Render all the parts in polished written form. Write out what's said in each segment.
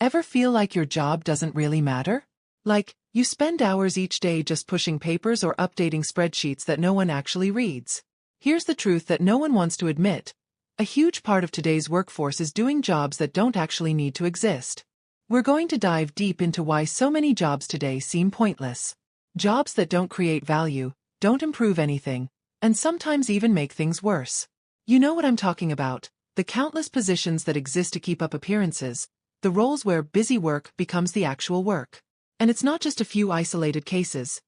Ever feel like your job doesn't really matter? Like, you spend hours each day just pushing papers or updating spreadsheets that no one actually reads. Here's the truth that no one wants to admit. A huge part of today's workforce is doing jobs that don't actually need to exist. We're going to dive deep into why so many jobs today seem pointless. Jobs that don't create value, don't improve anything, and sometimes even make things worse. You know what I'm talking about, the countless positions that exist to keep up appearances, the roles where busy work becomes the actual work. And it's not just a few isolated cases.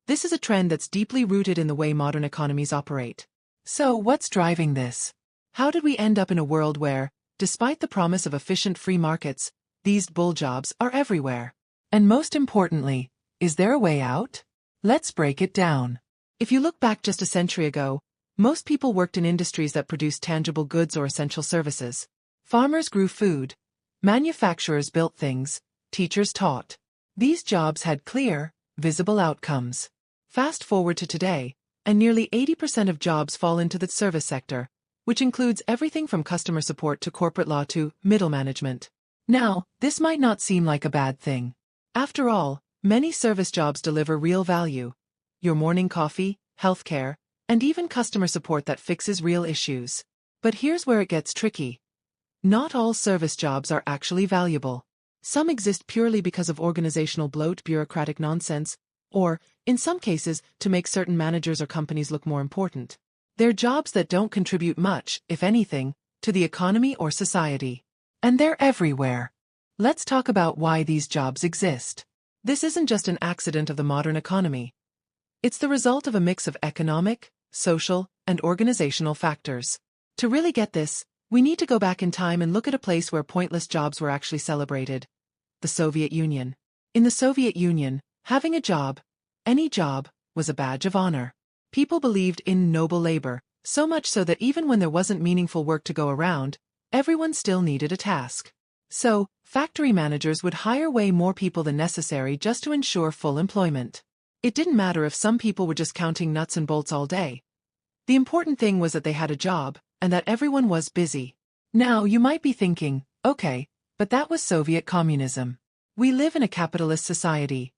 This is a trend that's deeply rooted in the way modern economies operate. So, what's driving this? How did we end up in a world where, despite the promise of efficient free markets, these bull jobs are everywhere? And most importantly, is there a way out? Let's break it down. If you look back just a century ago, most people worked in industries that produced tangible goods or essential services. Farmers grew food. Manufacturers built things. Teachers taught. These jobs had clear, visible outcomes. Fast forward to today, and nearly 80% of jobs fall into the service sector, which includes everything from customer support to corporate law to middle management. Now, this might not seem like a bad thing. After all, many service jobs deliver real value. Your morning coffee, healthcare, and even customer support that fixes real issues. But here's where it gets tricky. Not all service jobs are actually valuable. Some exist purely because of organizational bloat, bureaucratic nonsense, or, in some cases, to make certain managers or companies look more important. They're jobs that don't contribute much, if anything, to the economy or society. And they're everywhere. Let's talk about why these jobs exist. This isn't just an accident of the modern economy. It's the result of a mix of economic, social, and organizational factors. To really get this, we need to go back in time and look at a place where pointless jobs were actually celebrated. The Soviet Union. In the Soviet Union, having a job, any job, was a badge of honor. People believed in noble labor, so much so that even when there wasn't meaningful work to go around, everyone still needed a task. So, factory managers would hire way more people than necessary just to ensure full employment. It didn't matter if some people were just counting nuts and bolts all day. The important thing was that they had a job, and that everyone was busy. Now, you might be thinking, okay, but that was Soviet communism. We live in a capitalist society.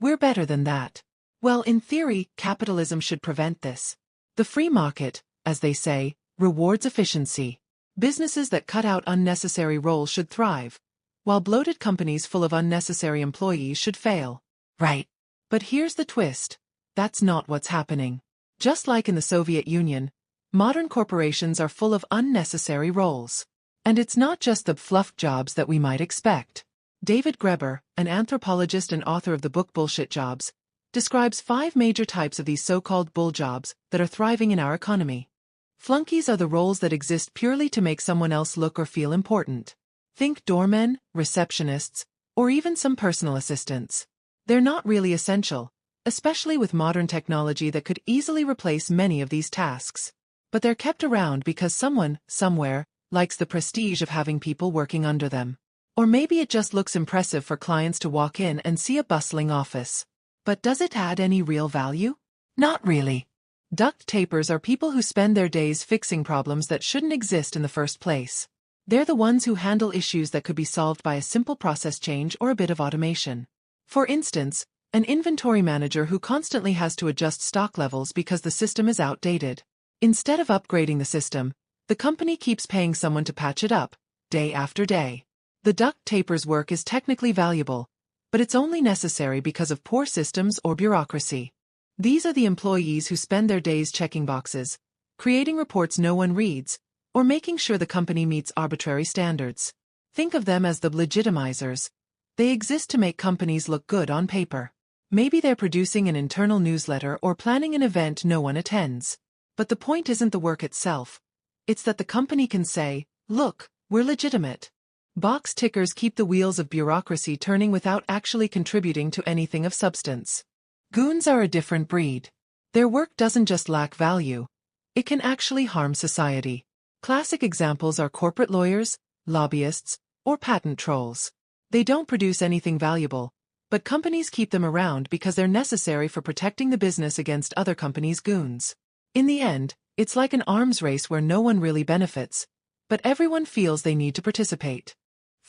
We're better than that. Well, in theory, capitalism should prevent this. The free market, as they say, rewards efficiency. Businesses that cut out unnecessary roles should thrive, while bloated companies full of unnecessary employees should fail. Right. But here's the twist. That's not what's happening. Just like in the Soviet Union, modern corporations are full of unnecessary roles. And it's not just the fluff jobs that we might expect. David Graeber, an anthropologist and author of the book Bullshit Jobs, describes 5 major types of these so-called bull jobs that are thriving in our economy. Flunkies are the roles that exist purely to make someone else look or feel important. Think doormen, receptionists, or even some personal assistants. They're not really essential, especially with modern technology that could easily replace many of these tasks. But they're kept around because someone, somewhere, likes the prestige of having people working under them. Or maybe it just looks impressive for clients to walk in and see a bustling office. But does it add any real value? Not really. Duct tapers are people who spend their days fixing problems that shouldn't exist in the first place. They're the ones who handle issues that could be solved by a simple process change or a bit of automation. For instance, an inventory manager who constantly has to adjust stock levels because the system is outdated. Instead of upgrading the system, the company keeps paying someone to patch it up, day after day. The duct taper's work is technically valuable, but it's only necessary because of poor systems or bureaucracy. These are the employees who spend their days checking boxes, creating reports no one reads, or making sure the company meets arbitrary standards. Think of them as the legitimizers. They exist to make companies look good on paper. Maybe they're producing an internal newsletter or planning an event no one attends. But the point isn't the work itself. It's that the company can say, look, we're legitimate. Box tickers keep the wheels of bureaucracy turning without actually contributing to anything of substance. Goons are a different breed. Their work doesn't just lack value. It can actually harm society. Classic examples are corporate lawyers, lobbyists, or patent trolls. They don't produce anything valuable, but companies keep them around because they're necessary for protecting the business against other companies' goons. In the end, it's like an arms race where no one really benefits, but everyone feels they need to participate.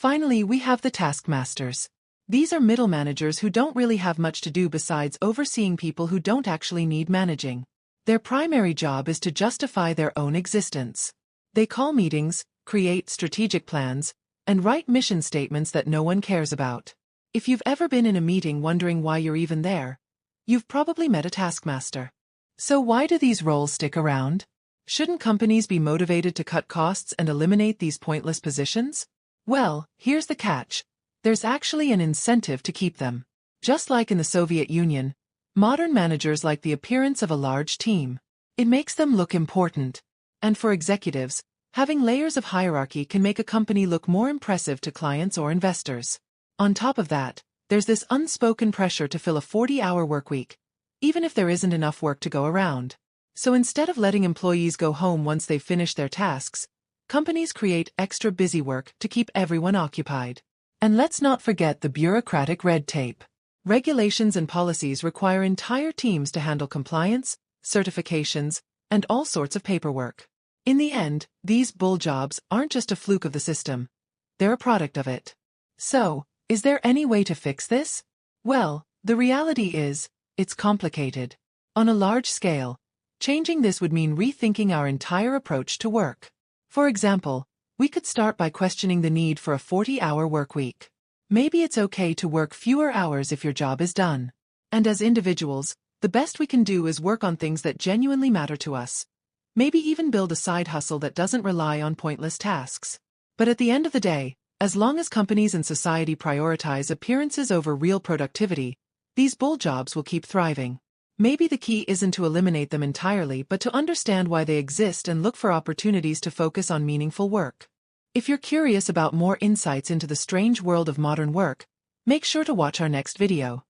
Finally, we have the taskmasters. These are middle managers who don't really have much to do besides overseeing people who don't actually need managing. Their primary job is to justify their own existence. They call meetings, create strategic plans, and write mission statements that no one cares about. If you've ever been in a meeting wondering why you're even there, you've probably met a taskmaster. So why do these roles stick around? Shouldn't companies be motivated to cut costs and eliminate these pointless positions? Well, here's the catch. There's actually an incentive to keep them. Just like in the Soviet Union, modern managers like the appearance of a large team. It makes them look important. And for executives, having layers of hierarchy can make a company look more impressive to clients or investors. On top of that, there's this unspoken pressure to fill a 40-hour workweek, even if there isn't enough work to go around. So instead of letting employees go home once they've finished their tasks, companies create extra busy work to keep everyone occupied. And let's not forget the bureaucratic red tape. Regulations and policies require entire teams to handle compliance, certifications, and all sorts of paperwork. In the end, these bull jobs aren't just a fluke of the system. They're a product of it. So, is there any way to fix this? Well, the reality is, it's complicated. On a large scale, changing this would mean rethinking our entire approach to work. For example, we could start by questioning the need for a 40-hour workweek. Maybe it's okay to work fewer hours if your job is done. And as individuals, the best we can do is work on things that genuinely matter to us. Maybe even build a side hustle that doesn't rely on pointless tasks. But at the end of the day, as long as companies and society prioritize appearances over real productivity, these bull jobs will keep thriving. Maybe the key isn't to eliminate them entirely but to understand why they exist and look for opportunities to focus on meaningful work. If you're curious about more insights into the strange world of modern work, make sure to watch our next video.